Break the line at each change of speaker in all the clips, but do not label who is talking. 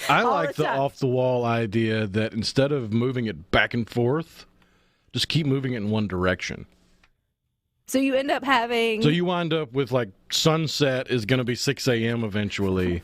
I like the off-the-wall idea that instead of moving it back and forth, just keep moving it in one direction.
So you end up having...
So you wind up with, like, sunset is going to be 6 a.m. eventually.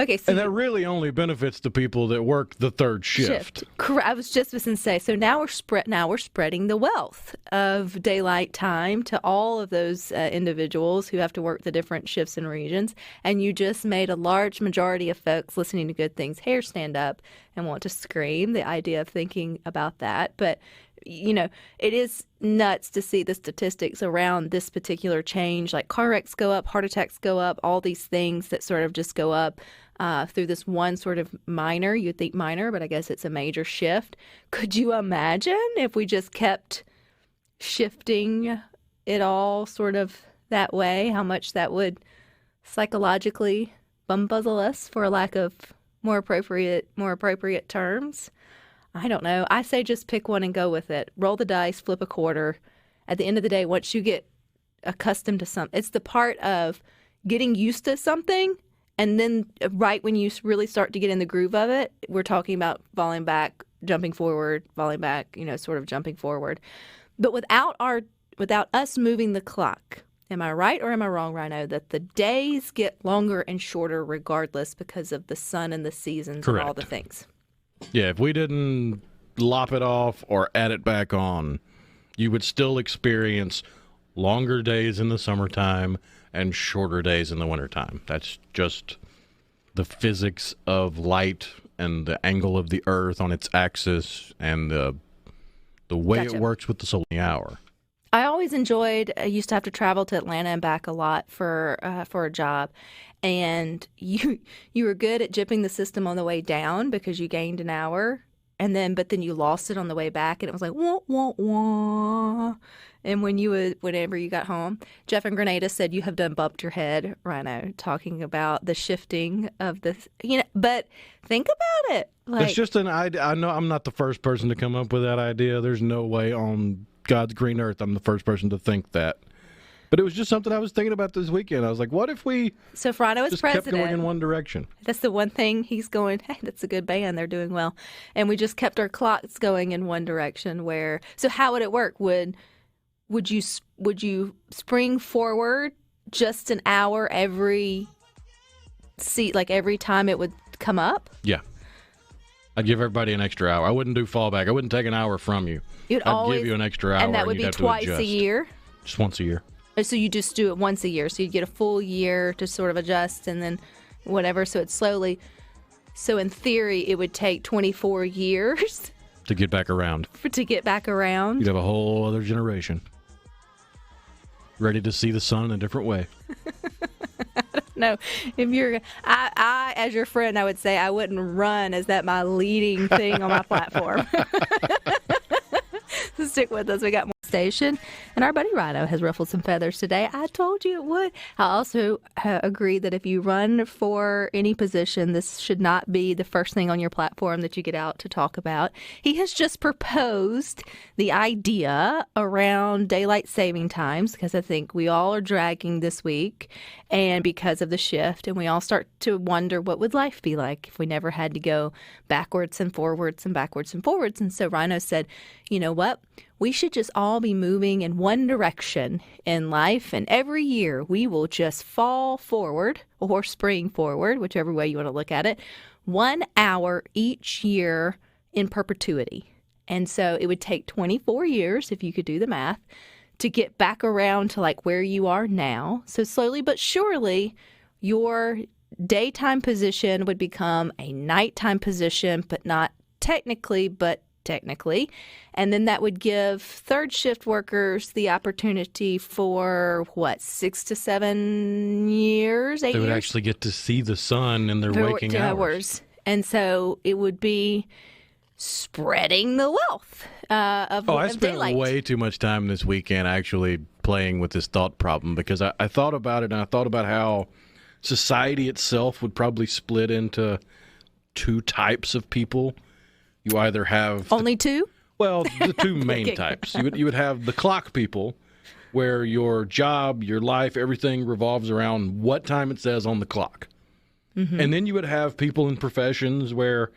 Okay, so
and that really only benefits the people that work the third shift.
Correct. I was just going to say, so now we're spreading the wealth of daylight time to all of those individuals who have to work the different shifts and regions, and you just made a large majority of folks listening to Good Things hair stand up and want to scream, the idea of thinking about that. But, you know, it is nuts to see the statistics around this particular change, like car wrecks go up, heart attacks go up, all these things that sort of just go up through this one sort of minor, you'd think minor, but I guess it's a major shift. Could you imagine if we just kept shifting it all sort of that way, how much that would psychologically bumpuzzle us, for a lack of more appropriate terms? I don't know. I say just pick one and go with it. Roll the dice, flip a quarter. At the end of the day, once you get accustomed to something, it's the part of getting used to something. And then right when you really start to get in the groove of it, we're talking about falling back, jumping forward, falling back, you know, sort of jumping forward. But without us moving the clock, am I right or am I wrong, Ryno, that the days get longer and shorter regardless because of the sun and the seasons
Correct.
And all the things?
Yeah, if we didn't lop it off or add it back on, you would still experience longer days in the summertime and shorter days in the wintertime. That's just the physics of light and the angle of the Earth on its axis and the way
Gotcha.
It works with the solar hour.
I always enjoyed. I used to have to travel to Atlanta and back a lot for a job, and you were good at jipping the system on the way down because you gained an hour, but then you lost it on the way back, and it was like wah wah wah. And whenever you got home, Jeff and Grenada said you have done bumped your head, Ryno, talking about the shifting of this. You know, but think about it. Like,
it's just an idea. I know I'm not the first person to come up with that idea. There's no way on God's green earth I'm the first person to think that. But it was just something I was thinking about this weekend. I was like, what if we
so if Ryno is
just
president,
kept going in one direction?
That's the one thing he's going, hey, that's a good band. They're doing well. And we just kept our clocks going in one direction where, so how would it work? Would you spring forward just an hour every time it would come up?
Yeah. I'd give everybody an extra hour. I wouldn't do fallback. I wouldn't take an hour from you. I'd give you an extra hour.
And that would be twice a year?
Just once a year.
So you just do it once a year. So you'd get a full year to sort of adjust and then whatever. So it's slowly. So in theory, it would take 24 years.
To get back around.
To get back around.
You'd have a whole other generation. Ready to see the sun in a different way.
No, if I, as your friend, I would say I wouldn't run. Is that my leading thing on my platform? So stick with us. We got more station, and our buddy Ryno has ruffled some feathers today. I told you it would. I also agree that if you run for any position, this should not be the first thing on your platform that you get out to talk about. He has just proposed the idea around daylight saving times because I think we all are dragging this week and because of the shift, and we all start to wonder what would life be like if we never had to go backwards and forwards and backwards and forwards. And so Ryno said, you know what? We should just all be moving in one direction in life, and every year we will just fall forward or spring forward, whichever way you want to look at it, 1 hour each year in perpetuity. And so it would take 24 years, if you could do the math, to get back around to like where you are now. So slowly but surely, your daytime position would become a nighttime position, but not technically, but technically. And then that would give third shift workers the opportunity for, 6 to 7 years, 8 years?
They would actually get to see the sun in their waking hours.
And so it would be spreading the wealth of
I spent
daylight.
Way too much time this weekend actually playing with this thought problem because I thought about it, and I thought about how society itself would probably split into two types of people. You either have
only two?
Well, the two main types. You would have the clock people, where your job, your life, everything revolves around what time it says on the clock. And then you would have people in professions where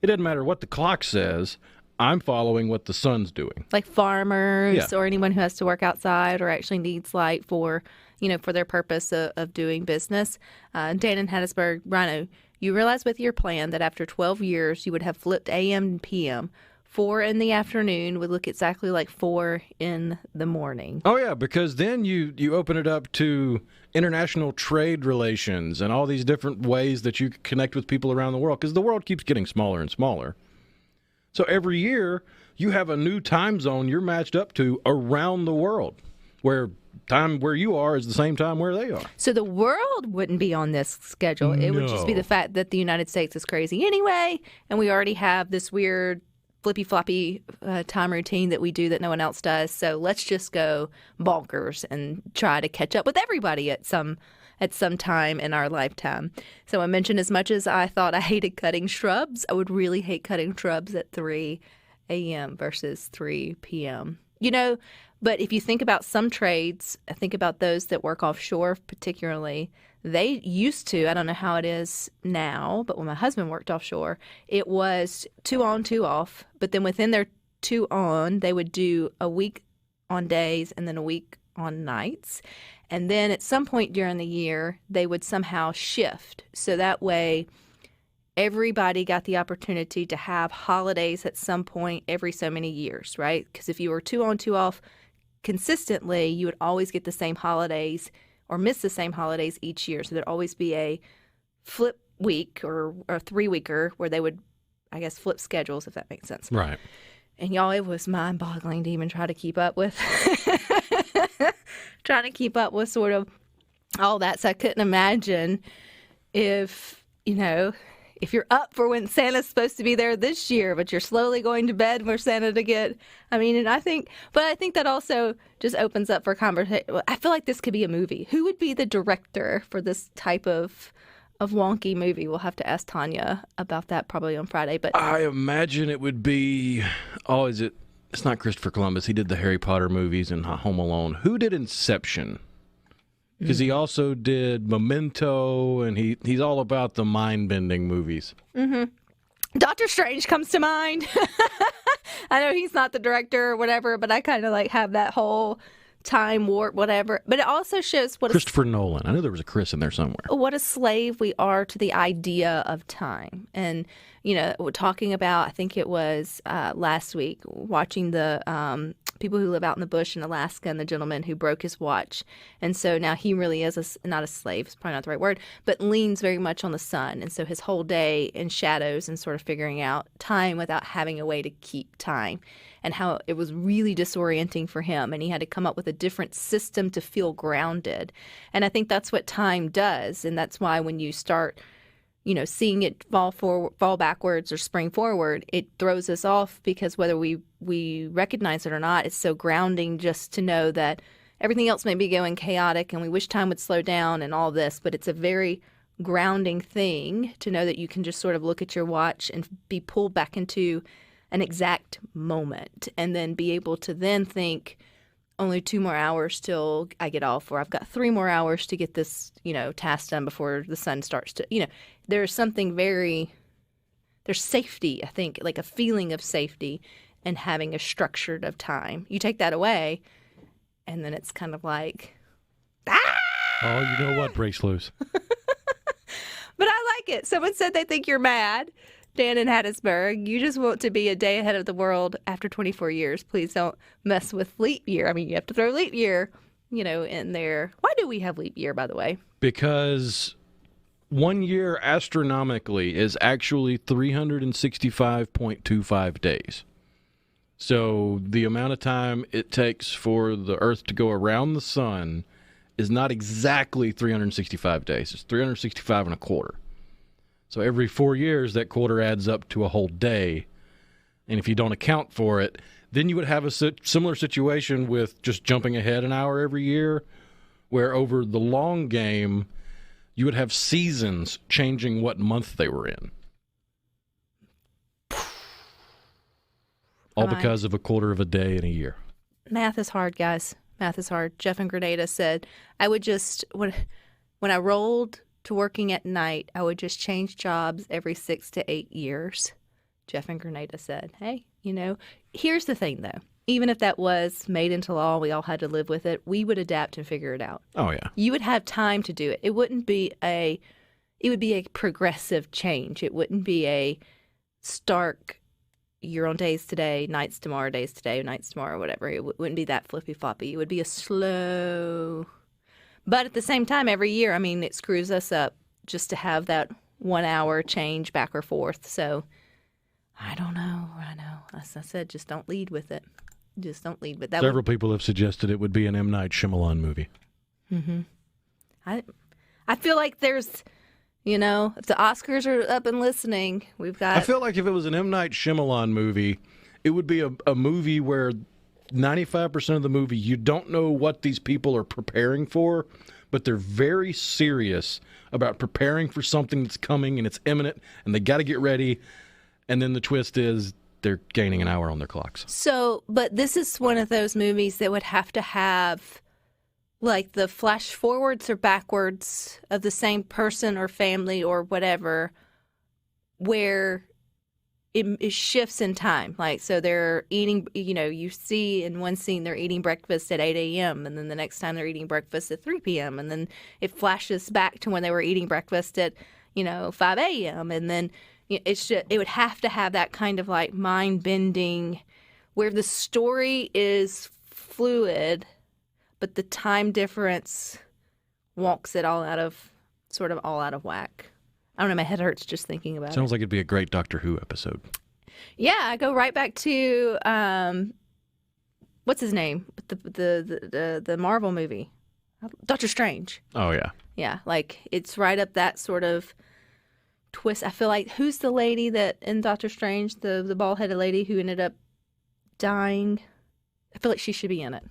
it doesn't matter what the clock says, I'm following what the sun's doing.
Like farmers or anyone who has to work outside or actually needs light for, for their purpose of doing business. Dan in Hattiesburg, Ryno, you realize with your plan that after 12 years, you would have flipped AM and PM. 4 in the afternoon would look exactly like 4 in the morning.
Oh, yeah, because then you open it up to international trade relations and all these different ways that you connect with people around the world, because the world keeps getting smaller and smaller. So every year, you have a new time zone you're matched up to around the world, where time where you are is the same time where they are.
So the world wouldn't be on this schedule. It would just be the fact that the United States is crazy anyway, and we already have this weird flippy-floppy time routine that we do that no one else does. So let's just go bonkers and try to catch up with everybody at some time in our lifetime. So I mentioned, as much as I thought I hated cutting shrubs, I would really hate cutting shrubs at 3 a.m. versus 3 p.m. But if you think about some trades, I think about those that work offshore particularly, they used to, I don't know how it is now, but when my husband worked offshore, it was 2 on, 2 off. But then within their 2 on, they would do a week on days and then a week on nights. And then at some point during the year, they would somehow shift. So that way, everybody got the opportunity to have holidays at some point every so many years, right? Because if you were 2 on, 2 off consistently, you would always get the same holidays or miss the same holidays each year. So there'd always be a flip week or a 3-weeker where they would, I guess, flip schedules, if that makes sense.
Right.
And y'all, it was mind-boggling to even try to keep up with sort of all that. So I couldn't imagine if you're up for when Santa's supposed to be there this year, but you're slowly going to bed for Santa to get. I think that also just opens up for conversation. I feel like this could be a movie. Who would be the director for this type of wonky movie? We'll have to ask Tanya about that probably on Friday. But
I imagine it would be. Oh, is it? It's not Christopher Columbus. He did the Harry Potter movies and Home Alone. Who did Inception? Because he also did Memento, and he's all about the mind-bending movies.
Mm-hmm. Doctor Strange comes to mind. I know he's not the director or whatever, but I kind of have that whole time warp, whatever. But it also shows what
Christopher Nolan. I knew there was a Chris in there somewhere.
What a slave we are to the idea of time. And, we're talking about, I think it was last week, watching the people who live out in the bush in Alaska and the gentleman who broke his watch. And so now he really is not a slave, it's probably not the right word, but leans very much on the sun. And so his whole day in shadows and sort of figuring out time without having a way to keep time, and how it was really disorienting for him. And he had to come up with a different system to feel grounded. And I think that's what time does. And that's why when you start seeing it fall backwards or spring forward, it throws us off, because whether we recognize it or not, it's so grounding just to know that everything else may be going chaotic and we wish time would slow down and all this, but it's a very grounding thing to know that you can just sort of look at your watch and be pulled back into an exact moment, and then be able to then think, only 2 more hours till I get off, or I've got 3 more hours to get this, task done before the sun starts to, there's something there's safety, I think, like a feeling of safety in having a structured of time. You take that away, and then it's kind of like,
Oh, you know what? Breaks loose.
But I like it. Someone said they think you're mad. Dan in Hattiesburg, you just want to be a day ahead of the world after 24 years. Please don't mess with leap year. You have to throw leap year, in there. Why do we have leap year, by the way?
Because 1 year astronomically is actually 365.25 days. So the amount of time it takes for the Earth to go around the sun is not exactly 365 days. It's 365 and a quarter. So every 4 years, that quarter adds up to a whole day. And if you don't account for it, then you would have a similar situation with just jumping ahead an hour every year, where over the long game, you would have seasons changing what month they were in. All because of a quarter of a day in a year.
Math is hard, guys. Math is hard. Jeff in Grenada said, I would just, when I rolled to working at night, I would just change jobs every 6 to 8 years. Jeff and Grenada said, hey, here's the thing, though. Even if that was made into law, we all had to live with it, we would adapt and figure it out.
Oh, yeah.
You would have time to do it. It would be a progressive change. It wouldn't be a stark, you're on days today, nights tomorrow, days today, nights tomorrow, whatever. It wouldn't be that flippy-floppy. It would be a slow... But at the same time, every year, it screws us up just to have that 1 hour change back or forth. So, I don't know. As I said, just don't lead with it. Just don't lead with that.
Several people have suggested it would be an M. Night Shyamalan movie.
Mm-hmm. I feel like there's, if the Oscars are up and listening, we've got...
I feel like if it was an M. Night Shyamalan movie, it would be a movie where 95% of the movie, you don't know what these people are preparing for, but they're very serious about preparing for something that's coming and it's imminent, and they got to get ready. And then the twist is they're gaining an hour on their clocks.
So, but this is one of those movies that would have to have, like, the flash forwards or backwards of the same person or family or whatever, where it shifts in time. Like, so they're eating, you see in one scene they're eating breakfast at 8 a.m. and then the next time they're eating breakfast at 3 p.m. And then it flashes back to when they were eating breakfast at, 5 a.m. And then it would have to have that kind of like mind-bending where the story is fluid, but the time difference wonks it all out of whack. I don't know, my head hurts just thinking about it.
Sounds like it'd be a great Doctor Who episode.
Yeah, I go right back to what's his name? The Marvel movie. Doctor Strange.
Oh yeah.
Yeah, like it's right up that sort of twist. I feel like who's the lady that in Doctor Strange, the bald-headed lady who ended up dying? I feel like she should be in it.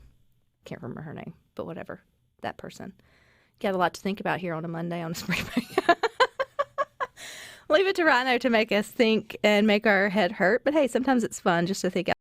Can't remember her name, but whatever. That person. Got a lot to think about here on a Monday on a spring break. Leave it to Ryno to make us think and make our head hurt. But hey, sometimes it's fun just to think out.